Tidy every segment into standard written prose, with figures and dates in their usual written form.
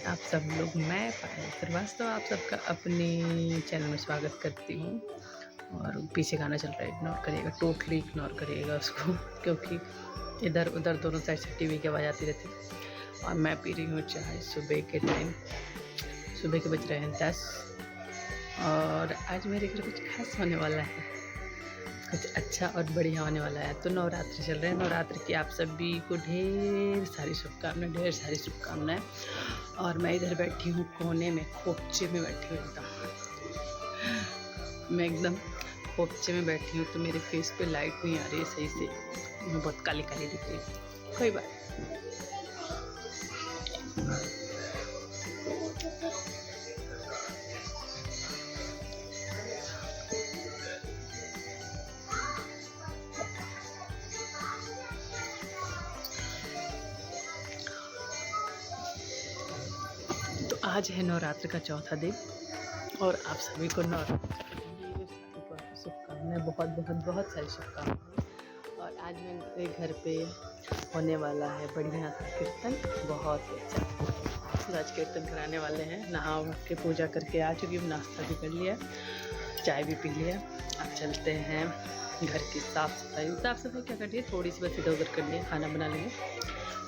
आप सब लोग। मैं पायल श्रीवास्तव आप सबका अपने चैनल में स्वागत करती हूँ। और पीछे गाना चल रहा है, इग्नोर करिएगा, टोटली इग्नोर करिएगा उसको, क्योंकि इधर उधर दोनों साइड से टीवी की आवाज़ आती रहती है। और मैं पी रही हूँ चाय सुबह के टाइम। सुबह के बज रहे हैं 10 और आज मेरे घर कुछ खास होने वाला है, कुछ अच्छा और बढ़िया होने वाला है। तो नवरात्रि चल रहे हैं, नवरात्रि की आप सभी को ढेर सारी शुभकामनाएं, ढेर सारी शुभकामनाएं। और मैं इधर बैठी हूँ कोने में, खोपचे में बैठी हूँ मैं एकदम खोपचे में बैठी हूँ। तो मेरे फेस पे लाइट नहीं आ रही है सही से, मैं बहुत काली काली दिख रही हूँ। कोई बात। तो आज है नवरात्र का चौथा दिन और आप सभी को नवरात्र की शुभकामनाएं, बहुत बहुत बहुत सारी शुभकामनाएं। और आज मेरे घर पे होने वाला है बढ़िया सा कीर्तन, बहुत ही अच्छा। आज कीर्तन कराने वाले हैं। नहा के पूजा करके आ चुकी हूँ, नाश्ता भी कर लिया, चाय भी पी लिया। अब चलते हैं घर की साफ़ सफाई क्या करनी है, थोड़ी सी बस इधर उधर करनी है, खाना बना लेंगे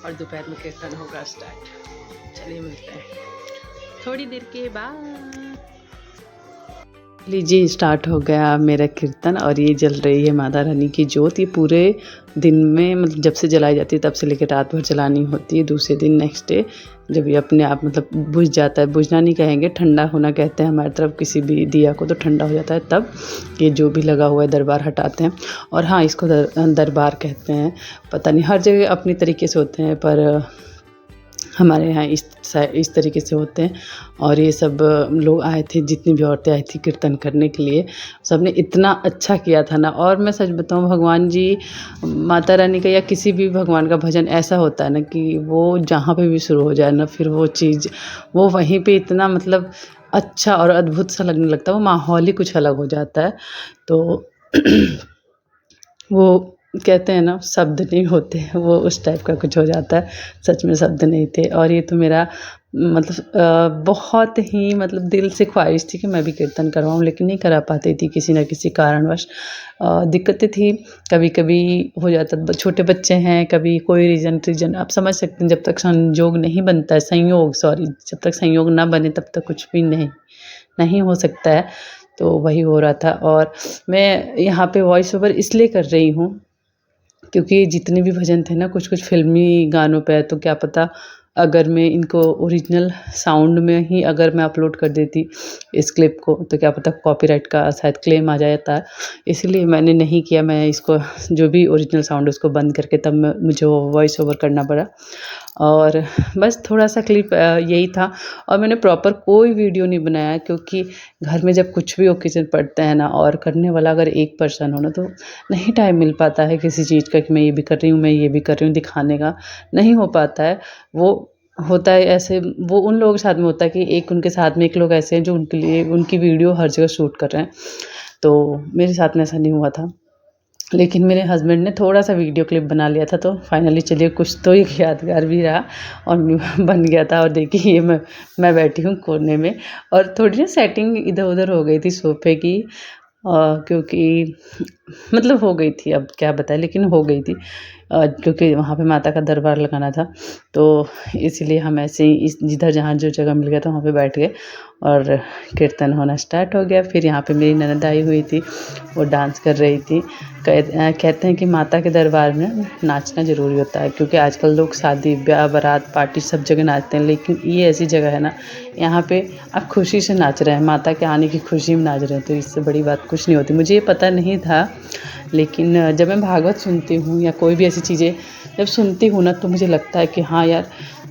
और दोपहर में कीर्तन होगा स्टार्ट। चलिए मिलते हैं थोड़ी देर के बाद। लीजिए स्टार्ट हो गया मेरा कीर्तन और ये जल रही है माता रानी की जोत। ये पूरे दिन में मतलब जब से जलाई जाती है तब से लेकर रात भर जलानी होती है। दूसरे दिन नेक्स्ट डे जब ये अपने आप मतलब बुझ जाता है, बुझना नहीं कहेंगे, ठंडा होना कहते हैं हमारी तरफ किसी भी दिया को, तो ठंडा हो जाता है तब ये जो भी लगा हुआ है दरबार हटाते हैं। और हाँ, इसको दरबार कहते हैं। पता नहीं हर जगह अपनी तरीके से होते हैं, पर हमारे यहाँ इस तरीके से होते हैं। और ये सब लोग आए थे, जितनी भी औरतें आई थी कीर्तन करने के लिए, सबने इतना अच्छा किया था ना। और मैं सच बताऊँ, भगवान जी, माता रानी का या किसी भी भगवान का भजन ऐसा होता है ना कि वो जहाँ पे भी शुरू हो जाए ना, फिर वो चीज़ वो वहीं पे इतना मतलब अच्छा और अद्भुत सा लगने लगता है। वो माहौल ही कुछ अलग हो जाता है। तो वो कहते हैं ना, शब्द नहीं होते, वो उस टाइप का कुछ हो जाता है। सच में शब्द नहीं थे। और ये तो मेरा मतलब बहुत ही मतलब दिल से ख्वाहिश थी कि मैं भी कीर्तन करवाऊँ, लेकिन नहीं करा पाती थी किसी न किसी कारणवश। दिक्कतें थी, कभी कभी हो जाता, छोटे बच्चे हैं, कभी कोई रीज़न आप समझ सकते हैं। जब तक संयोग नहीं बनता है, जब तक संयोग ना बने तब तक कुछ भी नहीं हो सकता है। तो वही हो रहा था। और मैं यहाँ पे वॉइस ओवर इसलिए कर रही हूँ क्योंकि जितने भी भजन थे ना, कुछ फ़िल्मी गानों पे है, तो क्या पता अगर मैं इनको ओरिजिनल साउंड में ही अगर मैं अपलोड कर देती इस क्लिप को, तो क्या पता कॉपीराइट का शायद क्लेम आ जाता है। इसलिए मैंने नहीं किया। मैं इसको जो भी ओरिजिनल साउंड है उसको बंद करके तब मुझे वो वॉइस ओवर करना पड़ा। और बस थोड़ा सा क्लिप यही था। और मैंने प्रॉपर कोई वीडियो नहीं बनाया, क्योंकि घर में जब कुछ भी ओकेज़न पड़ता है ना, और करने वाला अगर एक पर्सन हो ना, तो नहीं टाइम मिल पाता है किसी चीज़ का कि मैं ये भी कर रही हूँ, मैं ये भी कर रही हूँ, दिखाने का नहीं हो पाता है। वो होता है ऐसे, वो उन लोगों के साथ में होता है कि एक उनके साथ में एक लोग ऐसे हैं जो उनके लिए उनकी वीडियो हर जगह शूट कर रहे हैं। तो मेरे साथ में ऐसा नहीं हुआ था, लेकिन मेरे हस्बैंड ने थोड़ा-सा वीडियो क्लिप बना लिया था। तो फाइनली चलिए कुछ तो एक यादगार भी रहा और बन गया था। और देखिए ये मैं बैठी हूँ कोने में, और थोड़ी ना सेटिंग इधर-उधर हो गई थी सोफ़े की, क्योंकि मतलब हो गई थी, अब क्या बताएँ, लेकिन हो गई थी। क्योंकि वहाँ पे माता का दरबार लगाना था, तो इसलिए हम ऐसे ही जिधर जहाँ जो जगह मिल गया था वहाँ पे बैठ गए और कीर्तन होना स्टार्ट हो गया। फिर यहाँ पे मेरी ननद आई हुई थी, वो डांस कर रही थी। कहते हैं कि माता के दरबार में नाचना ज़रूरी होता है, क्योंकि आजकल लोग शादी ब्याह बारात पार्टी सब जगह नाचते हैं, लेकिन ये ऐसी जगह है ना, यहाँ पे आप खुशी से नाच रहे हैं, माता के आने की खुशी में नाच रहे हैं, तो इससे बड़ी बात कुछ नहीं होती। मुझे ये पता नहीं था, लेकिन जब मैं भागवत सुनती हूँ या कोई भी ऐसी चीज़ें जब सुनती हूँ ना, तो मुझे लगता है कि हाँ यार,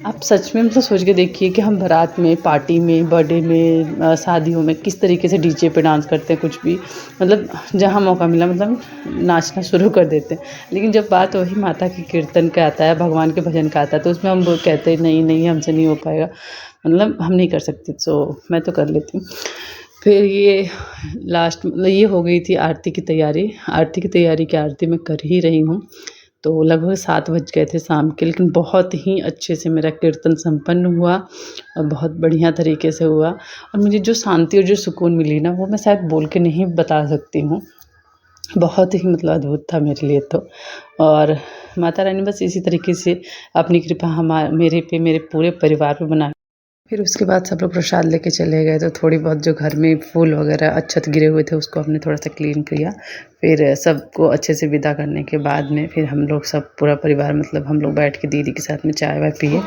आप सच में मतलब सोच के देखिए कि हम बारात में, पार्टी में, बर्थडे में, शादियों में किस तरीके से डीजे पे डांस करते हैं, कुछ भी मतलब जहाँ मौका मिला मतलब नाचना शुरू कर देते हैं। लेकिन जब बात वही माता के कीर्तन का आता है, भगवान के भजन का आता है, तो उसमें हम वो कहते हैं नहीं हमसे नहीं हो पाएगा, मतलब हम नहीं कर सकते। सो मैं तो कर लेती हूँ। फिर ये लास्ट मतलब ये हो गई थी आरती की तैयारी। आरती की तैयारी क्या, आरती मैं कर ही रही हूँ। तो लगभग 7 बज गए थे शाम के, लेकिन बहुत ही अच्छे से मेरा कीर्तन संपन्न हुआ और बहुत बढ़िया तरीके से हुआ। और मुझे जो शांति और जो सुकून मिली ना, वो मैं शायद बोल के नहीं बता सकती हूँ। बहुत ही मतलब अद्भुत था मेरे लिए तो। और माता रानी बस इसी तरीके से अपनी कृपा मेरे पे, मेरे पूरे परिवार पे बना। फिर उसके बाद सब लोग प्रसाद लेके चले गए, तो थोड़ी बहुत जो घर में फूल वगैरह अक्षत गिरे हुए थे उसको हमने थोड़ा सा क्लीन किया। फिर सबको अच्छे से विदा करने के बाद में फिर हम लोग सब पूरा परिवार मतलब हम लोग बैठ के दीदी के साथ में चाय वाय पिए।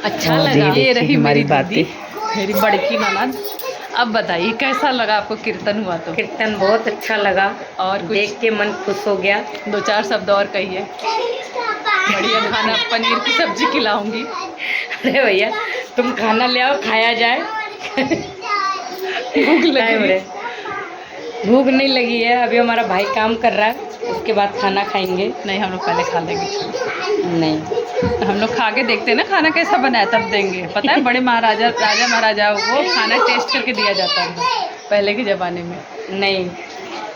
अच्छा लगा। ये रही हमारी मेरी बातें, मेरी बड़की ननद। अब बताइए कैसा लगा आपको कीर्तन हुआ तो? कीर्तन बहुत अच्छा लगा और कुछ देख के मन खुश हो गया। 2-4 शब्द और कहिए। बढ़िया खाना, पनीर की सब्जी खिलाऊंगी। अरे भैया तुम खाना ले आओ, खाया जाए। भूख लगी है। भूख नहीं लगी है, अभी हमारा भाई काम कर रहा है, उसके बाद खाना खाएंगे। नहीं, हम लोग पहले खा लेंगे। नहीं, हम लोग खा के देखते हैं ना खाना कैसा बना है, तब देंगे। पता है बड़े महाराजा महाराजाओं को खाना टेस्ट करके दिया जाता था पहले के ज़माने में। नहीं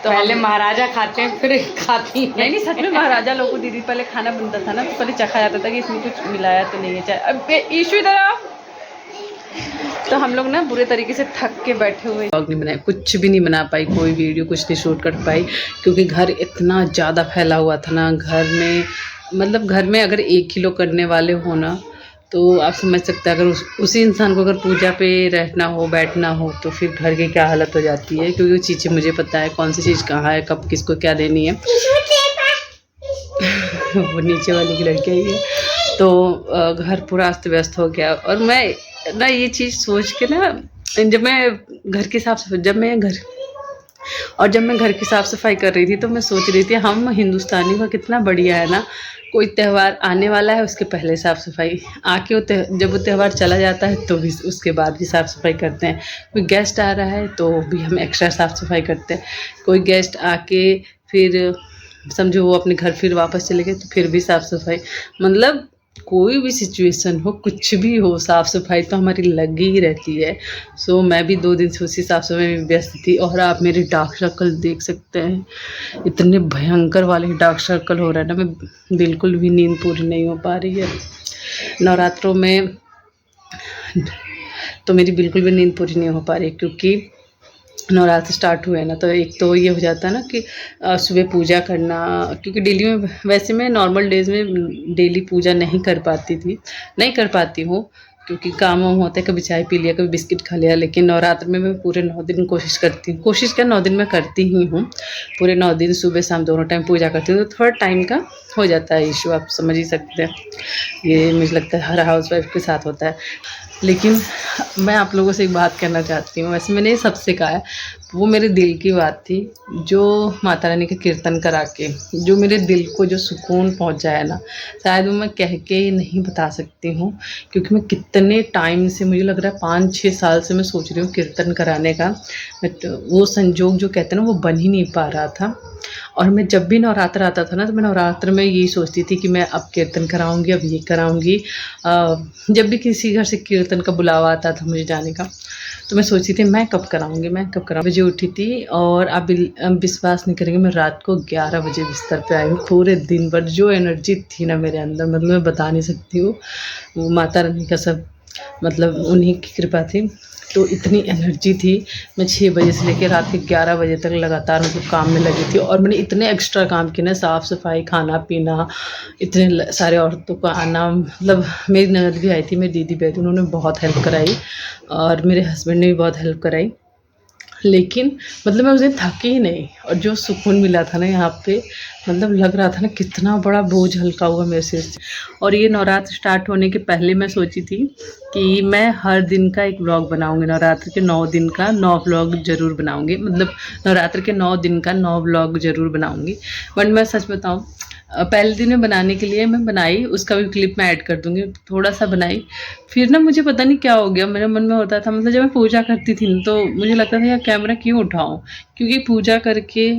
तो पहले महाराजा खाते हैं फिर खाती हैं। नहीं, सच में महाराजा लोगों को दीदी पहले खाना बनता था ना, तो पहले चखा जाता था कि इसमें कुछ मिलाया तो नहीं है। चाहे अब इशू इधर आओ। तो हम लोग ना बुरे तरीके से थक के बैठे हुए, व्लॉग नहीं बनाए, कुछ भी नहीं बना पाई, कोई वीडियो कुछ नहीं शूट कर पाई, क्योंकि घर इतना ज़्यादा फैला हुआ था ना। घर में मतलब घर में अगर 1 किलो करने वाले हो ना, तो आप समझ सकते हैं अगर उसी इंसान को अगर पूजा पे रहना हो, बैठना हो, तो फिर घर की क्या हालत हो जाती है। क्योंकि वो चीज़ें मुझे पता है कौन सी चीज़ कहाँ है, कब किसको क्या देनी है। वो नीचे वाली की लड़की ही है। तो घर पूरा अस्त व्यस्त हो गया। और मैं ना ये चीज़ सोच के ना, जब मैं घर की साफ़ सफाई कर रही थी, तो मैं सोच रही थी हम हिंदुस्तानी का कितना बढ़िया है ना। कोई त्यौहार आने वाला है, उसके पहले साफ़ सफाई, आके जब वो त्यौहार चला जाता है तो भी उसके बाद भी साफ़ सफाई करते हैं। कोई गेस्ट आ रहा है तो भी हम एक्स्ट्रा साफ़ सफाई करते हैं। कोई गेस्ट आके फिर समझो वो अपने घर फिर वापस चले गए, तो फिर भी साफ़ सफाई। मतलब कोई भी सिचुएशन हो, कुछ भी हो, साफ़ सफाई तो हमारी लगी ही रहती है। सो मैं भी 2 दिन से उसी साफ़ सफाई में व्यस्त थी। और आप मेरे डार्क सर्कल देख सकते हैं, इतने भयंकर वाले डार्क सर्कल हो रहा है ना, मैं बिल्कुल भी नींद पूरी नहीं हो पा रही है नवरात्रों में। तो मेरी बिल्कुल भी नींद पूरी नहीं हो पा रही, क्योंकि नवरात्र स्टार्ट हुए ना, तो एक तो ये हो जाता है ना कि सुबह पूजा करना, क्योंकि डेली में वैसे मैं नॉर्मल डेज़ में डेली पूजा नहीं कर पाती हूँ, क्योंकि काम वाम होता है, कभी चाय पी लिया, कभी बिस्किट खा लिया। लेकिन नवरात्र में मैं पूरे 9 दिन कोशिश क्या 9 दिन में करती ही हूँ। पूरे 9 दिन सुबह शाम दोनों टाइम पूजा करती हूँ, तो थोड़ा टाइम का हो जाता है इशू, आप समझ ही सकते हैं। ये मुझे लगता है हर हाउसवाइफ के साथ होता है। लेकिन मैं आप लोगों से एक बात कहना चाहती हूँ, वैसे मैंने सबसे कहा है, वो मेरे दिल की बात थी, जो माता रानी का कीर्तन करा के जो मेरे दिल को जो सुकून पहुँचा है ना, शायद वो मैं कह के नहीं बता सकती हूँ। क्योंकि मैं कितने टाइम से, मुझे लग रहा है 5-6 साल से मैं सोच रही हूँ कीर्तन कराने का, बट वो संजोग जो कहते हैं ना, वो बन ही नहीं पा रहा था। और मैं जब भी नवरात्र आता था ना, तो मैं नवरात्र में यही सोचती थी कि मैं अब कीर्तन कराऊंगी, अब ये कराऊंगी। जब भी किसी घर से कीर्तन का बुलावा आता था मुझे जाने का, तो मैं सोचती थी मैं कब कराऊंगी। बजे उठी थी, और आप विश्वास नहीं करेंगे, मैं रात को 11 बजे बिस्तर पे आई हूँ। पूरे दिन भर जो एनर्जी थी ना मेरे अंदर, मतलब मैं बता नहीं सकती हूँ। वो माता रानी का सब मतलब उन्हीं की कृपा थी। तो इतनी एनर्जी थी, मैं 6 बजे से लेकर रात के 11 बजे तक लगातार मतलब काम में लगी थी। और मैंने इतने एक्स्ट्रा काम किए ना, साफ़ सफाई, खाना पीना, इतने सारे औरतों का आना। मतलब मेरी ननद भी आई थी, मेरी दीदी भी आई थी, उन्होंने बहुत हेल्प कराई, और मेरे हस्बैंड ने भी बहुत हेल्प कराई। लेकिन मतलब मैं उस दिन थकी ही नहीं, और जो सुकून मिला था ना यहाँ पे, मतलब लग रहा था ना कितना बड़ा बोझ हल्का हुआ मेरे सिर से। और ये नवरात्र स्टार्ट होने के पहले मैं सोची थी कि मैं हर दिन का एक व्लॉग बनाऊंगी, नवरात्र के 9 दिन का 9 व्लॉग ज़रूर बनाऊंगी, मतलब नवरात्र के 9 दिन का 9 व्लॉग ज़रूर बनाऊंगी। बट मैं सच बताऊँ, पहले दिन में बनाने के लिए मैं बनाई, उसका भी क्लिप मैं ऐड कर दूँगी, थोड़ा सा बनाई। फिर ना मुझे पता नहीं क्या हो गया, मेरे मन में होता था, मतलब जब मैं पूजा करती थी ना, तो मुझे लगता था यार कैमरा क्यों उठाऊँ, क्योंकि पूजा करके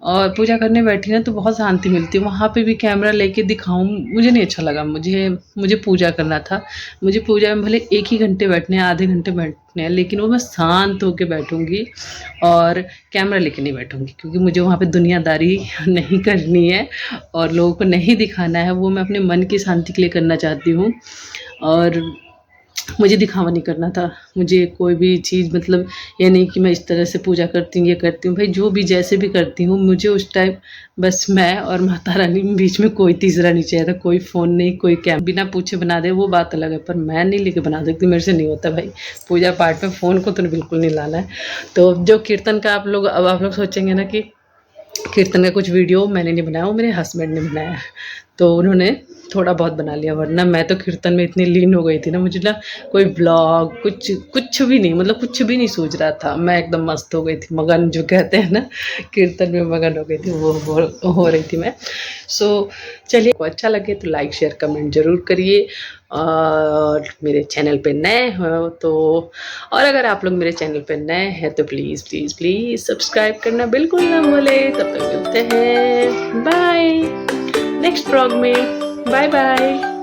और पूजा करने बैठी ना तो बहुत शांति मिलती है। वहाँ पे भी कैमरा लेके दिखाऊँ मुझे नहीं अच्छा लगा। मुझे पूजा करना था। मुझे पूजा में भले 1 ही घंटे बैठने हैं, आधे घंटे बैठने हैं, लेकिन वो मैं शांत होके बैठूँगी और कैमरा लेके नहीं बैठूँगी, क्योंकि मुझे वहाँ पे दुनियादारी नहीं करनी है और लोगों को नहीं दिखाना है। वो मैं अपने मन की शांति के लिए करना चाहती हूँ और मुझे दिखावा नहीं करना था। मुझे कोई भी चीज़ मतलब ये नहीं कि मैं इस तरह से पूजा करती हूँ, ये करती हूँ। भाई जो भी जैसे भी करती हूँ, मुझे उस टाइम बस मैं और माता रानी, बीच में कोई तीसरा नहीं चाहिए था। कोई फ़ोन नहीं, कोई बिना पूछे बना दे वो बात अलग है, पर मैं नहीं लेके बना सकती, मेरे से नहीं होता भाई। पूजा पाठ में फ़ोन को तो बिल्कुल नहीं लाना है। तो जो कीर्तन का आप लोग सोचेंगे ना कि कीर्तन का कुछ वीडियो मैंने नहीं बनाया, वो मेरे हस्बैंड ने बनाया है, तो उन्होंने थोड़ा बहुत बना लिया। वरना मैं तो कीर्तन में इतनी लीन हो गई थी ना, मुझे ना कोई ब्लॉग कुछ भी नहीं, मतलब कुछ भी नहीं सूझ रहा था। मैं एकदम मस्त हो गई थी, मगन जो कहते हैं ना, कीर्तन में मगन हो गई थी, वो हो रही थी मैं। सो चलिए, आपको अच्छा लगे तो लाइक शेयर कमेंट ज़रूर करिए और मेरे चैनल पे नए हो तो, और अगर आप लोग मेरे चैनल पे नए हैं तो प्लीज़ प्लीज़ प्लीज़ सब्सक्राइब करना बिल्कुल ना भूलें। तब तक मिलते हैं, बाय नेक्स्ट ब्लॉग में, बाय बाय।